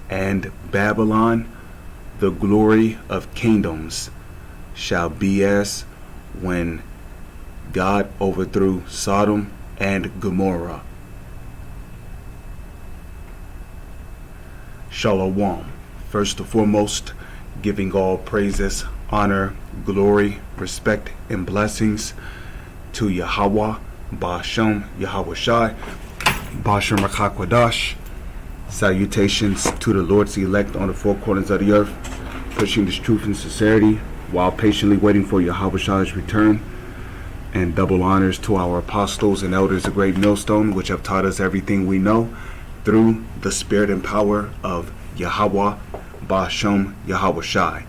and Babylon, the glory of kingdoms, shall be as when God overthrew Sodom and Gomorrah. Shalom. First and foremost, giving all praises, honor, glory, respect, and blessings to Yahweh, Ba'ashem, Yahweh Shai, Ba'ashem Rakakwadash. Salutations to the Lord's elect on the four corners of the earth, pushing this truth and sincerity while patiently waiting for Yahweh Shai's return. And double honors to our apostles and elders of Great Millstone, which have taught us everything we know through the spirit and power of Yahweh, Ba'ashem, Yahweh Shai.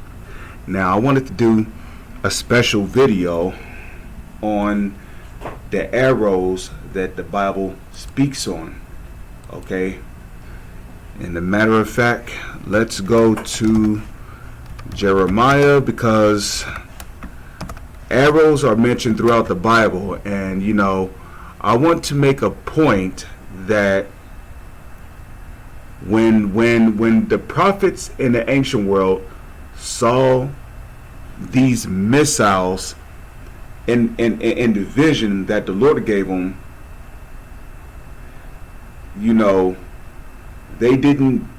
Now, I wanted to do a special video on the arrows that the Bible speaks on. Okay? And a matter of fact, let's go to Jeremiah, because arrows are mentioned throughout the Bible. And, you know, I want to make a point that when the prophets in the ancient world saw these missiles in the vision that the Lord gave them, you know, they didn't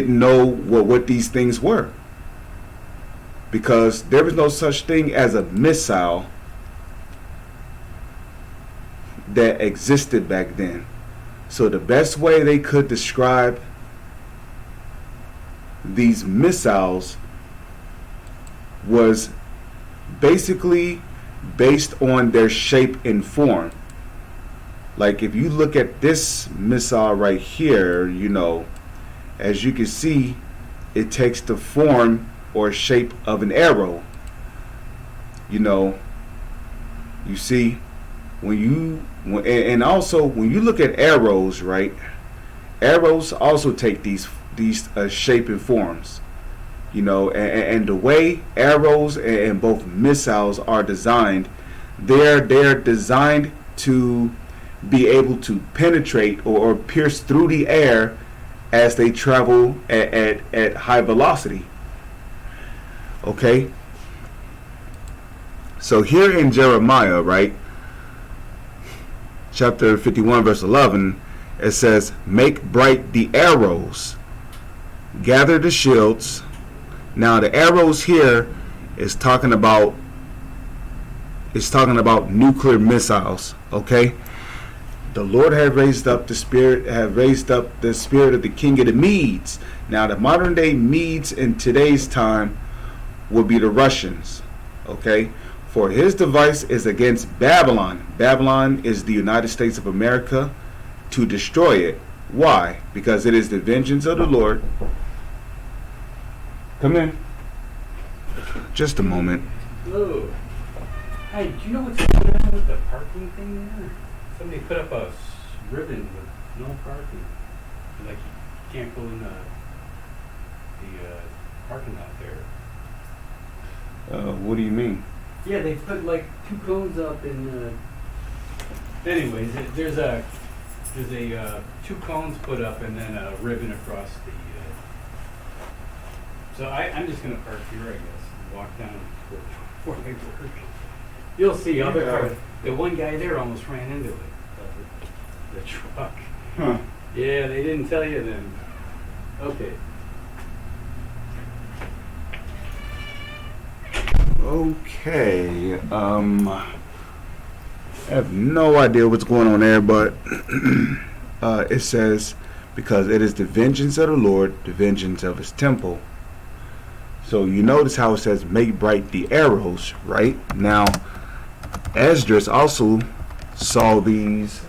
know what these things were, because there was no such thing as a missile that existed back then. So the best way they could describe these missiles was basically based on their shape and form. Like, if you look at this missile right here, you know, as you can see, it takes the form or shape of an arrow. You know, you see, and also when you look at arrows, right? Arrows also take these shape and forms. You know, and the way arrows and both missiles are designed, they're designed to be able to penetrate or pierce through the air as they travel at high velocity. Okay? So here in Jeremiah, right, chapter 51, verse 11, it says, "Make bright the arrows, gather the shields." Now the arrows here is talking about nuclear missiles. Okay? The Lord had raised up the spirit of the king of the Medes. Now the modern day Medes in today's time would be the Russians. Okay? For his device is against Babylon. Babylon is the United States of America, to destroy it. Why? Because it is the vengeance of the Lord. Come in. Just a moment. Hello. Hey, do you know what's going on with the parking thing there? Somebody put up a ribbon with no parking. Like, you can't go in the parking lot there. What do you mean? Yeah, they put like 2 cones up in. Anyways, there's 2 cones put up and then a ribbon across the. So I'm just gonna park here, I guess, and walk down before I work. You'll see other cars. The one guy there almost ran into it. The truck. Huh. Yeah, they didn't tell you then. Okay. Okay. I have no idea what's going on there, but it says, because it is the vengeance of the Lord, the vengeance of his temple. So you notice how it says, make bright the arrows, right? Now, Esdras also saw these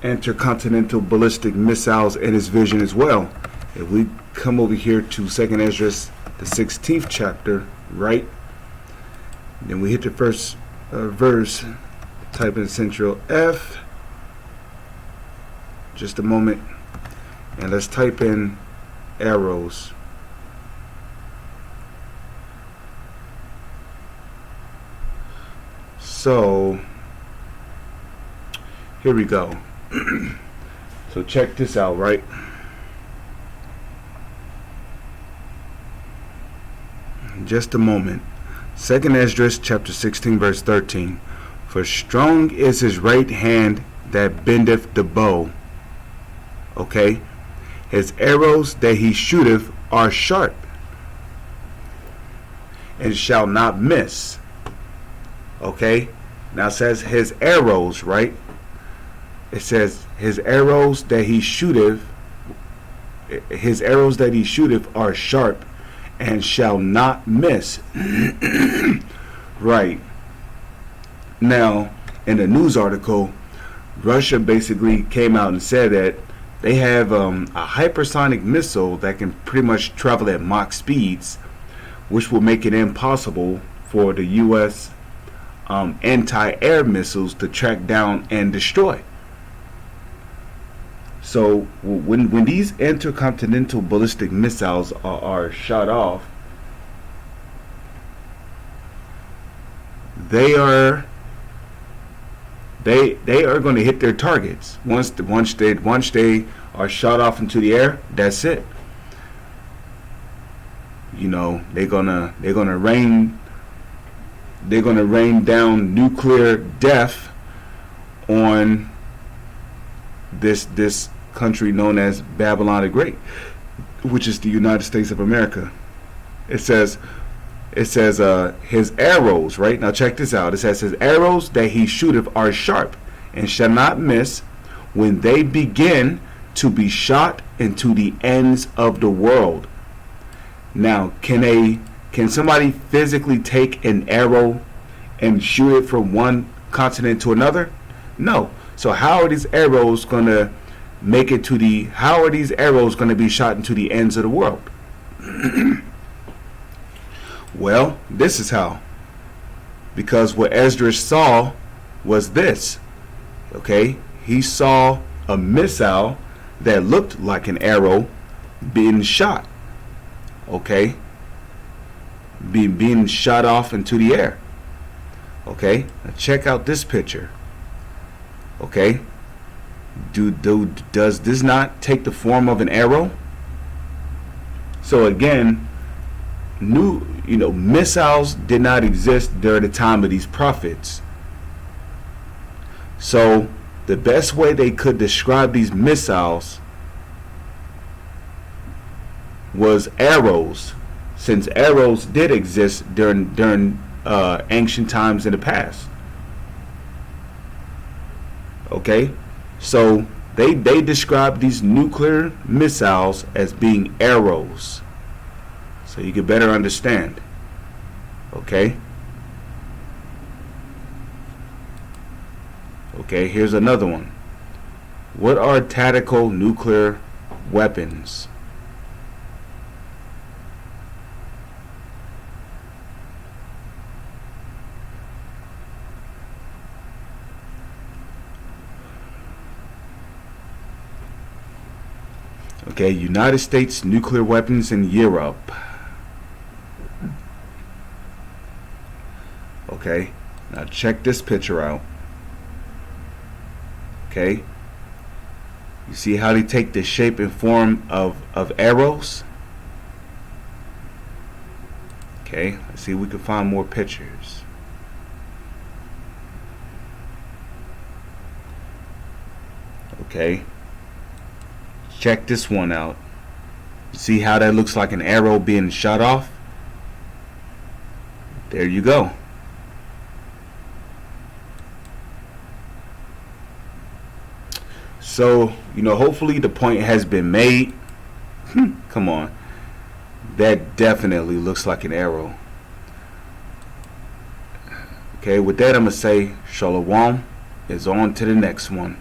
intercontinental ballistic missiles in his vision as well. If we come over here to 2nd Esdras, the 16th chapter, right? Then we hit the first verse, type in Central F. Just a moment. And let's type in arrows. So here we go. So check this out, right? just a moment. Second Esdras chapter 16 verse 13. For strong is his right hand that bendeth the bow. Okay? His arrows that he shooteth are sharp, and shall not miss. Okay? Now it says his arrows, right? It says his arrows that he shooteth are sharp and shall not miss. Right. Now, in a news article, Russia basically came out and said that they have a hypersonic missile that can pretty much travel at Mach speeds, which will make it impossible for the U.S. Anti-air missiles to track down and destroy. So when these intercontinental ballistic missiles are shot off, they are going to hit their targets. Once they are shot off into the air, that's it. You know, they're gonna rain down nuclear death on this country known as Babylon the Great, which is the United States of America. It says his arrows, right? Now check this out. It says his arrows that he shooteth are sharp and shall not miss when they begin to be shot into the ends of the world. Now, can somebody physically take an arrow and shoot it from one continent to another? No. So how are these arrows going to how are these arrows going to be shot into the ends of the world? Well, this is how. Because what Esdras saw was this. Okay? He saw a missile that looked like an arrow being shot. Okay? Being shot off into the air. Okay? Now check out this picture. Okay? Does this not take the form of an arrow? So again, missiles did not exist during the time of these prophets. So the best way they could describe these missiles was arrows, since arrows did exist during ancient times in the past. Okay, so they describe these nuclear missiles as being arrows, so you can better understand. Okay. Okay, here's another one. What are tactical nuclear weapons? Okay, United States nuclear weapons in Europe. Okay, now check this picture out. Okay, you see how they take the shape and form of arrows? Okay, let's see if we can find more pictures. Okay, check this one out. See how that looks like an arrow being shot off? There you go. So, hopefully the point has been made. Come on. That definitely looks like an arrow. Okay, with that I'm going to say Shalom is on to the next one.